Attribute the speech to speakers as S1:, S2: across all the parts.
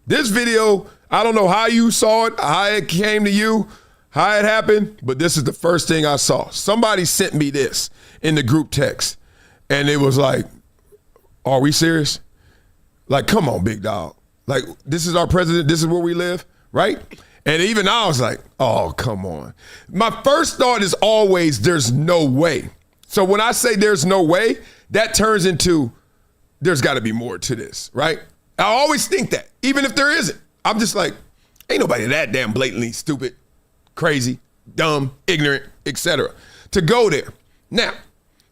S1: This video, I don't know how you saw it, how it came to you, how it happened, but this is the first thing I saw. Somebody sent me this in the group text, and it was like, are we serious? Like, come on, big dog. Like, this is our president, this is where we live, right? And even I was like, oh, come on. My first thought is always, there's no way. So when I say there's no way, that turns into, there's got to be more to this, right? I always think that, even if there isn't. I'm just like, ain't nobody that damn blatantly stupid, crazy, dumb, ignorant, etc. to go there. Now,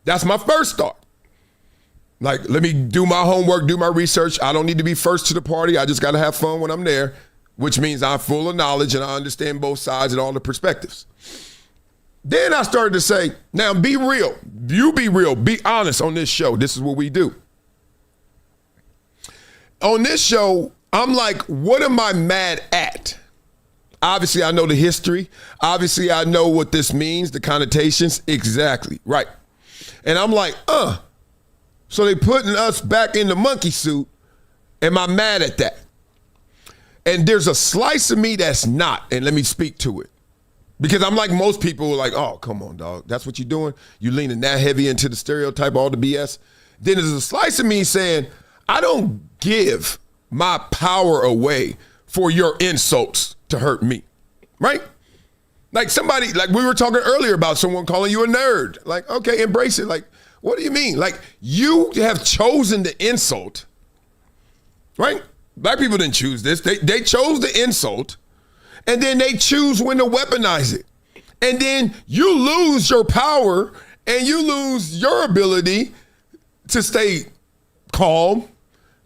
S1: that's my first thought. Like, let me do my homework, do my research. I don't need to be first to the party. I just got to have fun when I'm there, which means I'm full of knowledge and I understand both sides and all the perspectives. Then I started to say, now be real. You be real. Be honest on this show. This is what we do. On this show, I'm like, what am I mad at? Obviously, I know the history. Obviously, I know what this means, the connotations. Exactly, right. And I'm like, so they putting us back in the monkey suit. Am I mad at that? And there's a slice of me that's not, and let me speak to it. Because I'm like most people, like, oh, come on, dog. That's what you're doing? You leaning that heavy into the stereotype, all the BS? Then there's a slice of me saying, I don't give my power away for your insults to hurt me, right? Like somebody, like we were talking earlier about someone calling you a nerd. Like, okay, embrace it. Like, what do you mean? Like, you have chosen the insult, right? Black people didn't choose this. They chose the insult, and then they choose when to weaponize it. And then you lose your power and you lose your ability to stay calm,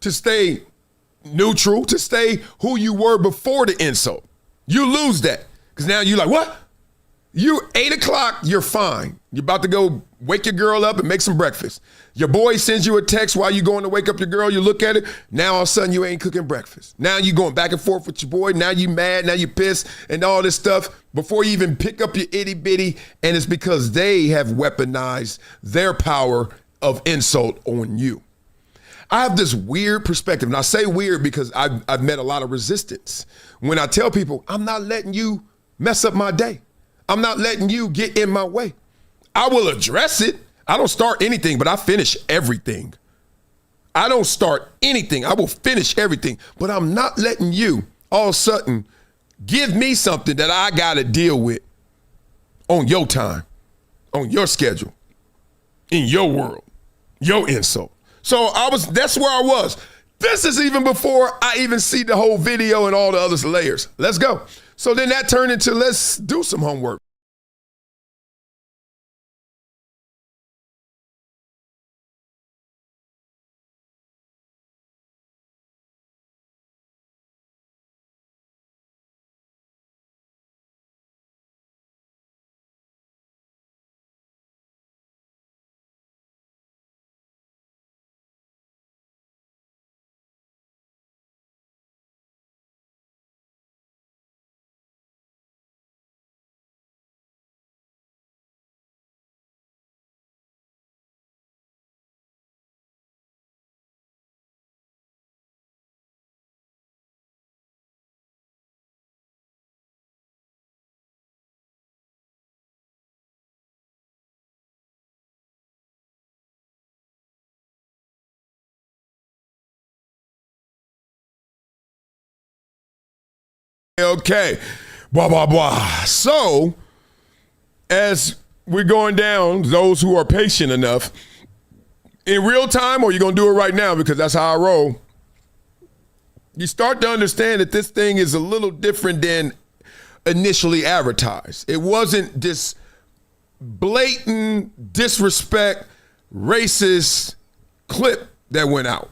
S1: to stay neutral, to stay who you were before the insult. You lose that. Because now you're like, what? You 8 o'clock, you're fine. You're about to go wake your girl up and make some breakfast. Your boy sends you a text while you're going to wake up your girl. You look at it. Now all of a sudden you ain't cooking breakfast. Now you going back and forth with your boy. Now you mad. Now you pissed and all this stuff before you even pick up your itty bitty. And it's because they have weaponized their power of insult on you. I have this weird perspective. And I say weird because I've met a lot of resistance. When I tell people, I'm not letting you mess up my day. I'm not letting you get in my way. I will address it. I don't start anything, but I finish everything. I don't start anything. I will finish everything. But I'm not letting you all of a sudden give me something that I got to deal with on your time, on your schedule, in your world, your insult. So that's where I was. This is even before I even see the whole video and all the other layers. Let's go. So then that turned into, let's do some homework. Okay, blah, blah, blah. So, as we're going down, those who are patient enough, in real time, or you're going to do it right now because that's how I roll, you start to understand that this thing is a little different than initially advertised. It wasn't this blatant disrespect, racist clip that went out.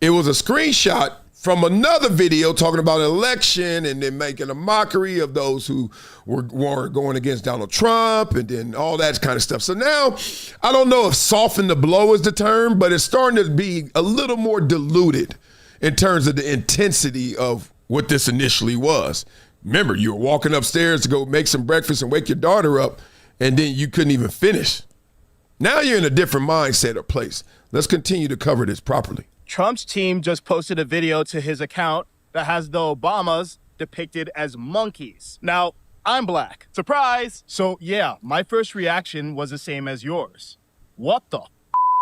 S1: It was a screenshot from another video talking about an election and then making a mockery of those who were going against Donald Trump and then all that kind of stuff. So now, I don't know if soften the blow is the term, but it's starting to be a little more diluted in terms of the intensity of what this initially was. Remember, you were walking upstairs to go make some breakfast and wake your daughter up, and then you couldn't even finish. Now you're in a different mindset or place. Let's continue to cover this properly.
S2: Trump's team just posted a video to his account that has the Obamas depicted as monkeys. Now, I'm black. Surprise! So yeah, my first reaction was the same as yours. What the f?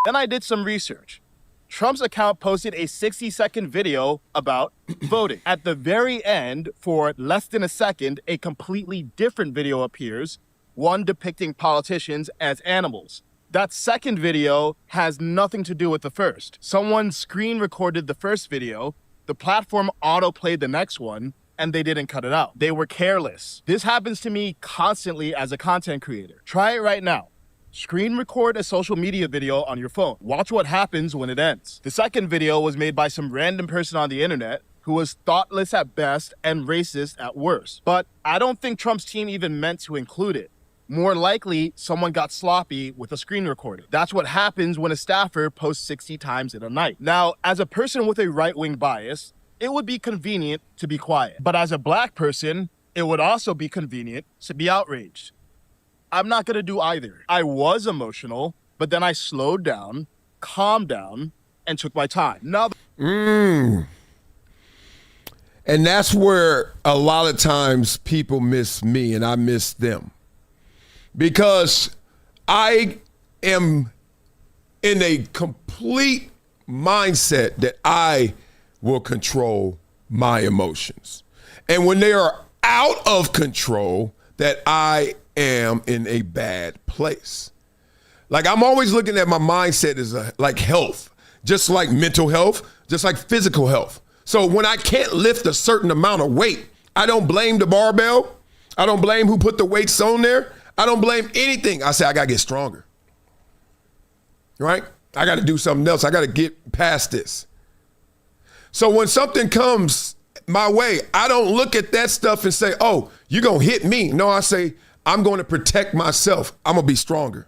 S2: Then I did some research. Trump's account posted a 60-second video about voting. At the very end, for less than a second, a completely different video appears, one depicting politicians as animals. That second video has nothing to do with the first. Someone screen recorded the first video, the platform auto-played the next one, and they didn't cut it out. They were careless. This happens to me constantly as a content creator. Try it right now. Screen record a social media video on your phone. Watch what happens when it ends. The second video was made by some random person on the internet who was thoughtless at best and racist at worst. But I don't think Trump's team even meant to include it. More likely, someone got sloppy with a screen recording. That's what happens when a staffer posts 60 times in a night. Now, as a person with a right-wing bias, it would be convenient to be quiet. But as a black person, it would also be convenient to be outraged. I'm not gonna do either. I was emotional, but then I slowed down, calmed down, and took my time. Now,
S1: And that's where a lot of times people miss me and I miss them. Because I am in a complete mindset that I will control my emotions. And when they are out of control, that I am in a bad place. Like I'm always looking at my mindset as like health, just like mental health, just like physical health. So when I can't lift a certain amount of weight, I don't blame the barbell. I don't blame who put the weights on there. I don't blame anything. I say I gotta get stronger, right? I gotta do something else. I gotta get past this. So when something comes my way, I don't look at that stuff and say, oh, you're gonna hit me. No, I say, I'm going to protect myself. I'm going to be stronger.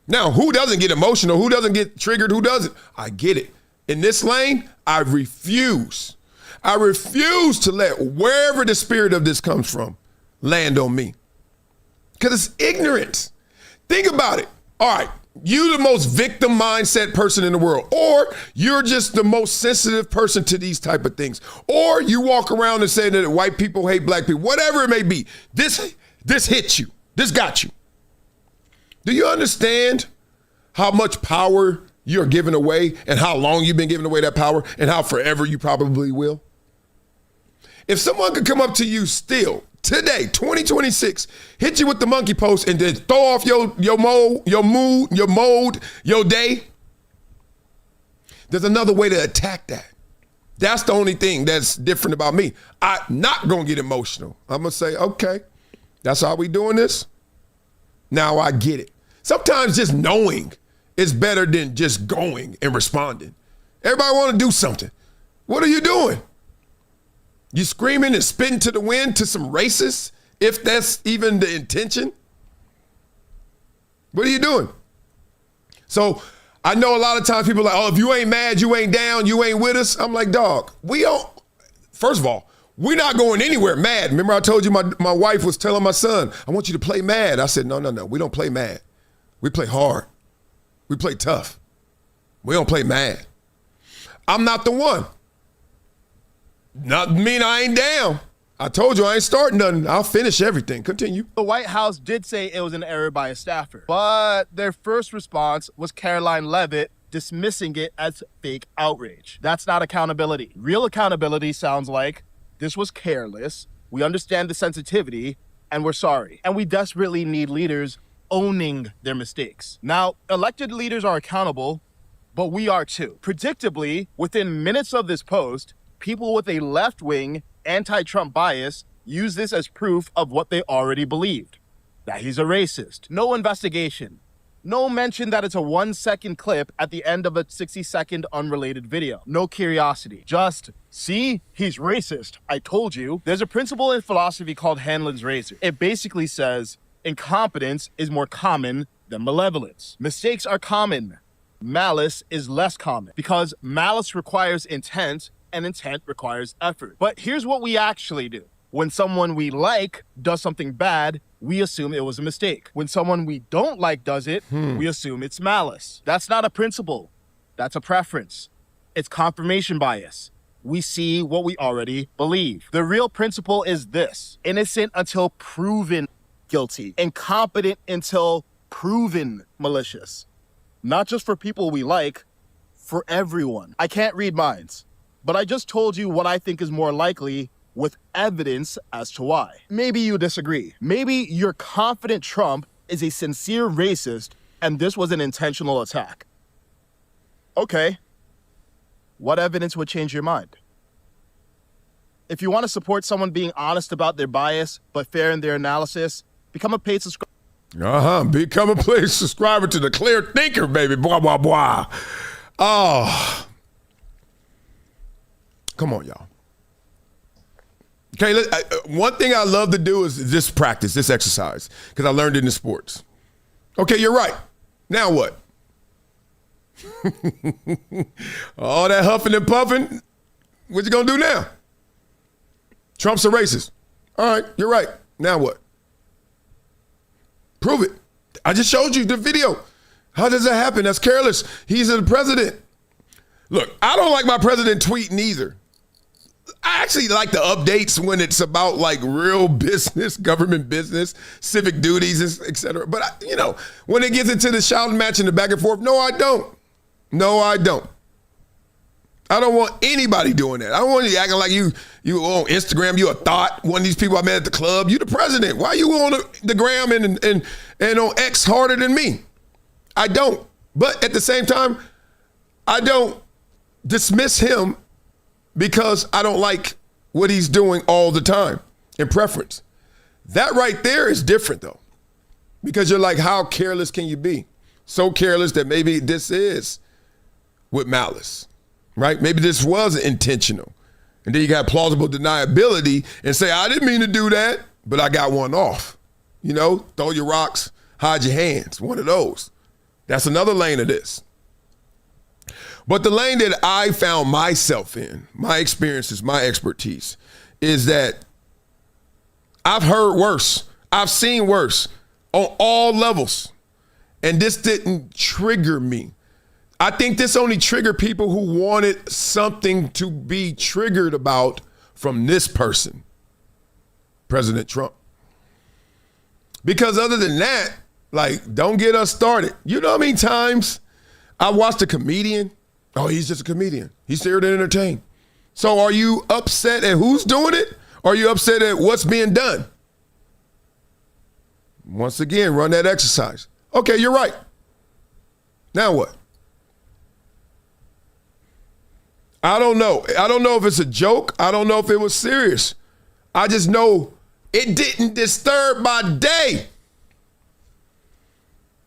S1: Now, who doesn't get emotional? Who doesn't get triggered? Who doesn't? I get it. In this lane, I refuse. I refuse to let wherever the spirit of this comes from land on me. Because it's ignorance. Think about it. All right, you the most victim mindset person in the world, or you're just the most sensitive person to these type of things, or you walk around and say that white people hate black people, whatever it may be. This hits you. This got you. Do you understand how much power you're giving away and how long you've been giving away that power and how forever you probably will? If someone could come up to you still today, 2026, hit you with the monkey post and then throw off your mood, your day, there's another way to attack that. That's the only thing that's different about me. I'm not going to get emotional. I'm going to say, okay, that's how we doing this? Now I get it. Sometimes just knowing is better than just going and responding. Everybody want to do something. What are you doing? You screaming and spitting to the wind to some racists, if that's even the intention? What are you doing? So I know a lot of times people are like, oh, if you ain't mad, you ain't down, you ain't with us. I'm like, dog, we don't, first of all, we're not going anywhere mad. Remember I told you my wife was telling my son, I want you to play mad. I said, no, we don't play mad. We play hard. We play tough. We don't play mad. I'm not the one. Not mean I ain't down. I told you I ain't starting nothing. I'll finish everything. Continue.
S2: The White House did say it was an error by a staffer, but their first response was Caroline Leavitt dismissing it as fake outrage. That's not accountability. Real accountability sounds like, this was careless, we understand the sensitivity, and we're sorry. And we desperately need leaders owning their mistakes. Now, elected leaders are accountable, but we are too. Predictably, within minutes of this post, people with a left-wing, anti-Trump bias use this as proof of what they already believed, that he's a racist. No investigation. No mention that it's a 1-second clip at the end of a 60-second unrelated video. No curiosity. Just, see, he's racist. I told you. There's a principle in philosophy called Hanlon's razor. It basically says incompetence is more common than malevolence. Mistakes are common. Malice is less common because malice requires intent and intent requires effort. But here's what we actually do. When someone we like does something bad, we assume it was a mistake. When someone we don't like does it, we assume it's malice. That's not a principle. That's a preference. It's confirmation bias. we see what we already believe. The real principle is this: innocent until proven guilty, incompetent until proven malicious. Not just for people we like, for everyone. I can't read minds, but I just told you what I think is more likely with evidence as to why. Maybe you disagree. Maybe you're confident Trump is a sincere racist and this was an intentional attack. Okay. What evidence would change your mind? If you want to support someone being honest about their bias but fair in their analysis, become a paid subscriber.
S1: Become a paid subscriber to the Clear Thinker, baby. Blah, blah, blah. Oh. Come on, y'all. Okay, one thing I love to do is this practice, this exercise, because I learned it in sports. Okay, you're right. Now what? All that huffing and puffing, what you gonna do now? Trump's a racist. All right, you're right. Now what? Prove it. I just showed you the video. How does that happen? That's careless. He's the president. Look, I don't like my president tweeting either. I actually like the updates when it's about like real business, government business, civic duties, et cetera. But, when it gets into the shouting match and the back and forth, no, I don't. No, I don't. I don't want anybody doing that. I don't want you acting like you on Instagram, you a thought, one of these people I met at the club. You the president. Why you on the gram and on X harder than me? I don't. But at the same time, I don't dismiss him because I don't like what he's doing all the time in preference. That right there is different though, because you're like, how careless can you be? So careless that maybe this is with malice, right? Maybe this was intentional. And then you got plausible deniability and say, I didn't mean to do that, but I got one off. Throw your rocks, hide your hands, one of those. That's another lane of this. But the lane that I found myself in, my experiences, my expertise, is that I've heard worse. I've seen worse on all levels. And this didn't trigger me. I think this only triggered people who wanted something to be triggered about from this person, President Trump. Because other than that, don't get us started. You know how many times I watched a comedian? Oh, he's just a comedian. He's there to entertain. So are you upset at who's doing it? Or are you upset at what's being done? Once again, run that exercise. Okay, you're right. Now what? I don't know. I don't know if it's a joke. I don't know if it was serious. I just know it didn't disturb my day.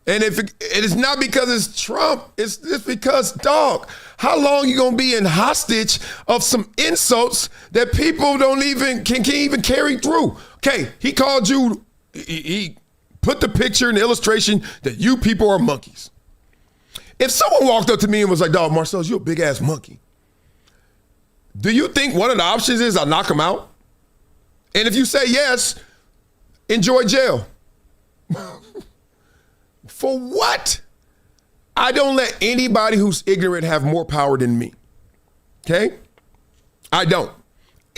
S1: And if it is not because it's Trump, it's just because, dog, how long you gonna be in hostage of some insults that people don't even can't even carry through? Okay, he called you. He put the picture and the illustration that you people are monkeys. If someone walked up to me and was like, "Dog, Marcellus, you a big ass monkey," do you think one of the options is I'll knock him out? And if you say yes, enjoy jail. For what? I don't let anybody who's ignorant have more power than me. Okay? I don't.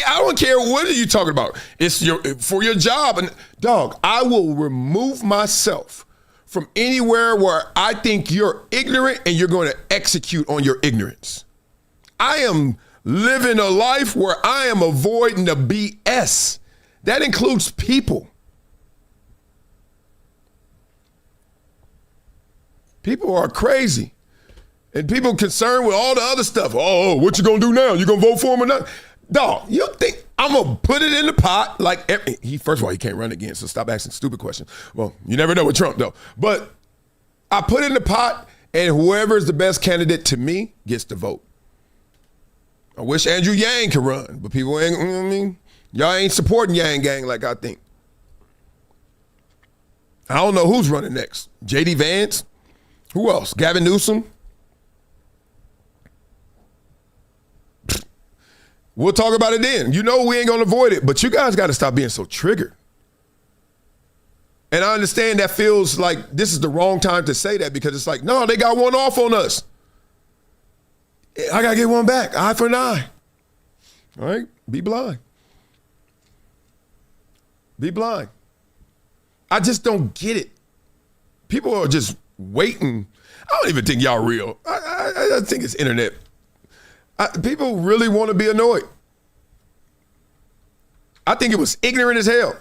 S1: I don't care what are you talking about. It's for your job. And dog, I will remove myself from anywhere where I think you're ignorant and you're going to execute on your ignorance. I am living a life where I am avoiding the BS. That includes people. People are crazy. And people concerned with all the other stuff. Oh, what you gonna do now? You gonna vote for him or not? Dog, you think I'm gonna put it in the pot? First of all, he can't run again, so stop asking stupid questions. Well, you never know with Trump though. But I put it in the pot, and whoever is the best candidate to me gets the vote. I wish Andrew Yang could run, but people ain't, y'all ain't supporting Yang Gang like I think. I don't know who's running next. J.D. Vance? Who else? Gavin Newsom? We'll talk about it then. You know we ain't gonna avoid it, but you guys gotta stop being so triggered. And I understand that feels like this is the wrong time to say that because it's like, no, they got one off on us. I gotta get one back, eye for an eye. All right? Be blind. Be blind. I just don't get it. People are just waiting. I don't even think y'all real. I think it's internet. People really want to be annoyed. I think it was ignorant as hell.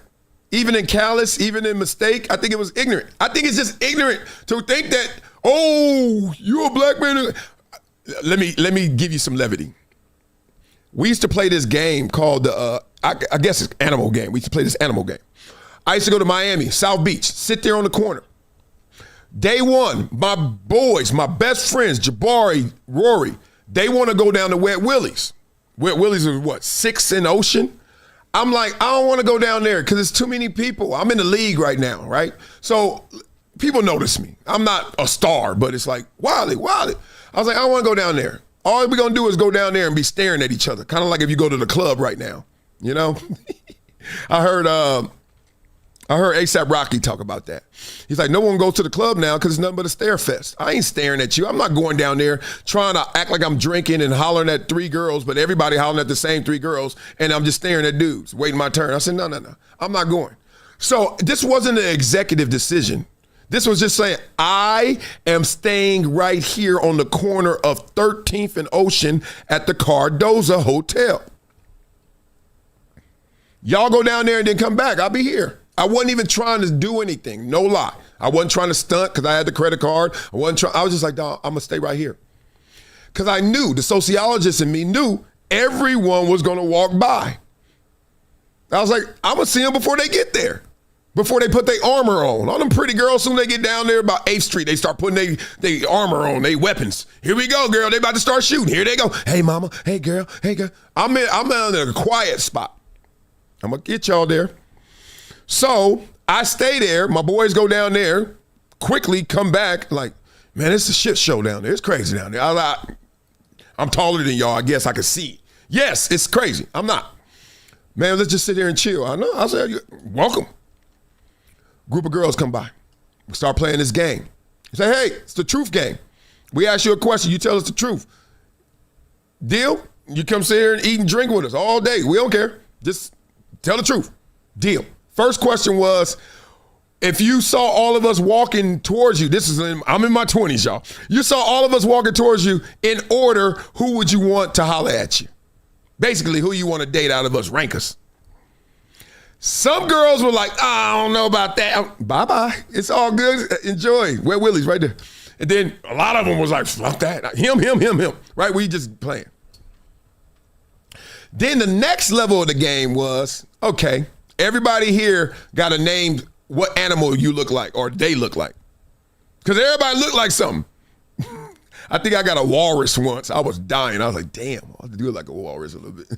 S1: Even in callous, even in mistake, I think it was ignorant. I think it's just ignorant to think that, oh, you're a black man. Let me give you some levity. We used to play this game called I guess it's animal game. We used to play this animal game. I used to go to Miami, South Beach, sit there on the corner. Day one, my boys, my best friends, Jabari, Rory, they want to go down to Wet Willie's. Wet Willie's is what, 6 in Ocean? I'm like, I don't want to go down there because it's too many people. I'm in the league right now, right? So people notice me. I'm not a star, but it's like, Wiley. I was like, I don't want to go down there. All we're going to do is go down there and be staring at each other. Kind of like if you go to the club right now, you know? I heard A$AP Rocky talk about that. He's like, no one goes to the club now because it's nothing but a stare fest. I ain't staring at you. I'm not going down there trying to act like I'm drinking and hollering at 3 girls, but everybody hollering at the same 3 girls, and I'm just staring at dudes, waiting my turn. I said, no. I'm not going. So this wasn't an executive decision. This was just saying, I am staying right here on the corner of 13th and Ocean at the Cardoza Hotel. Y'all go down there and then come back. I'll be here. I wasn't even trying to do anything. No lie. I wasn't trying to stunt because I had the credit card. I was just like, dog, I'm going to stay right here. Because I knew, the sociologist in me knew everyone was going to walk by. I was like, I'm going to see them before they get there. Before they put their armor on. All them pretty girls, soon they get down there about 8th Street, they start putting their armor on, their weapons. Here we go, girl. They about to start shooting. Here they go. Hey, mama. Hey, girl. Hey, girl. I'm in a quiet spot. I'm going to get y'all there. So I stay there. My boys go down there, quickly come back. Like, man, it's a shit show down there. It's crazy down there. I'm taller than y'all. I guess I can see. Yes, it's crazy. I'm not. Man, let's just sit here and chill. I know. I said, welcome. Group of girls come by. We start playing this game. We say, hey, it's the truth game. We ask you a question. You tell us the truth. Deal? You come sit here and eat and drink with us all day. We don't care. Just tell the truth. Deal. First question was, if you saw all of us walking towards you, I'm in my 20s, y'all. You saw all of us walking towards you in order, who would you want to holler at you? Basically, who you want to date out of us, rank us. Some girls were like, I don't know about that. Bye-bye. It's all good. Enjoy. Where Willie's right there. And then a lot of them was like, fuck that. Him. Right? We just playing. Then the next level of the game was, okay, everybody here got to name what animal you look like or they look like. Because everybody looked like something. I think I got a walrus once. I was dying. I was like, damn, I'll have to do it like a walrus a little bit.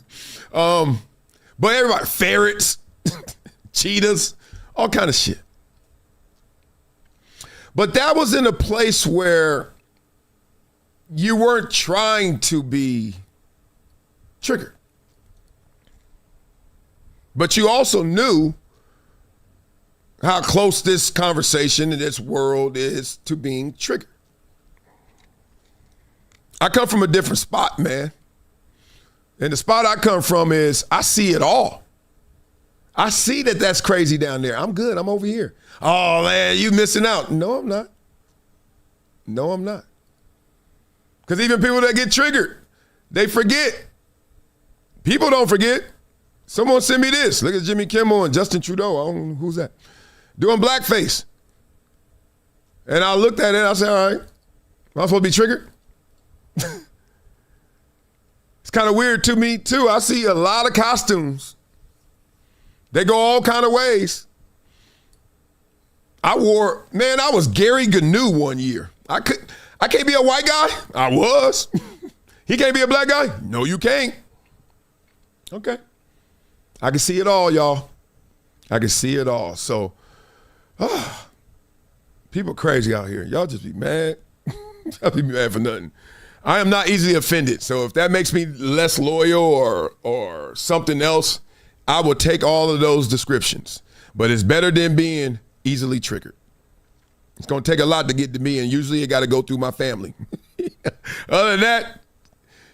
S1: But everybody, ferrets, cheetahs, all kind of shit. But that was in a place where you weren't trying to be triggered. But you also knew how close this conversation in this world is to being triggered. I come from a different spot, man. And the spot I come from is I see it all. I see that that's crazy down there. I'm good. I'm over here. Oh, man, you missing out. No, I'm not. No, I'm not. Because even people that get triggered, they forget. People don't forget. Someone sent me this. Look at Jimmy Kimmel and Justin Trudeau. I don't know who's that. Doing blackface. And I looked at it. I said, all right, am I supposed to be triggered? It's kind of weird to me, too. I see a lot of costumes. They go all kind of ways. I was Gary Gnu one year. I can't be a white guy. I was. He can't be a black guy. No, you can't. Okay. I can see it all, y'all. I can see it all. So, people crazy out here. Y'all just be mad. Y'all be mad for nothing. I am not easily offended. So if that makes me less loyal or something else, I will take all of those descriptions. But it's better than being easily triggered. It's going to take a lot to get to me, and usually it got to go through my family. Other than that,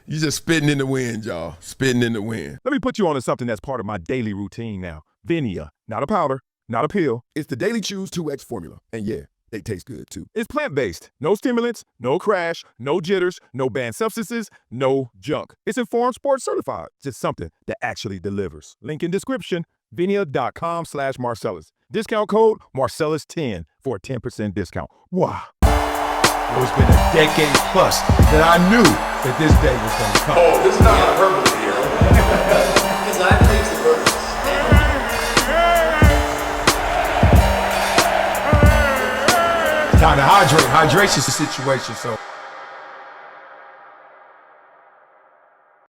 S1: You just spitting in the wind, y'all. Spitting in the wind.
S3: Let me put you on to something that's part of my daily routine now. VINIA, not a powder, not a pill.
S4: It's the Daily Chews 2X formula. And yeah, they taste good too.
S3: It's plant-based. No stimulants, no crash, no jitters, no banned substances, no junk. It's Informed Sports certified. Just something that actually delivers. Link in description, vinia.com/Marcellus. Discount code Marcellus10 for a 10% discount. Wow. It's been a decade plus that I knew that this day was going to come.
S1: Oh, this is not hyperbole here.
S5: Because I believe the purpose.
S3: Time to hydrate. Hydration's the situation, so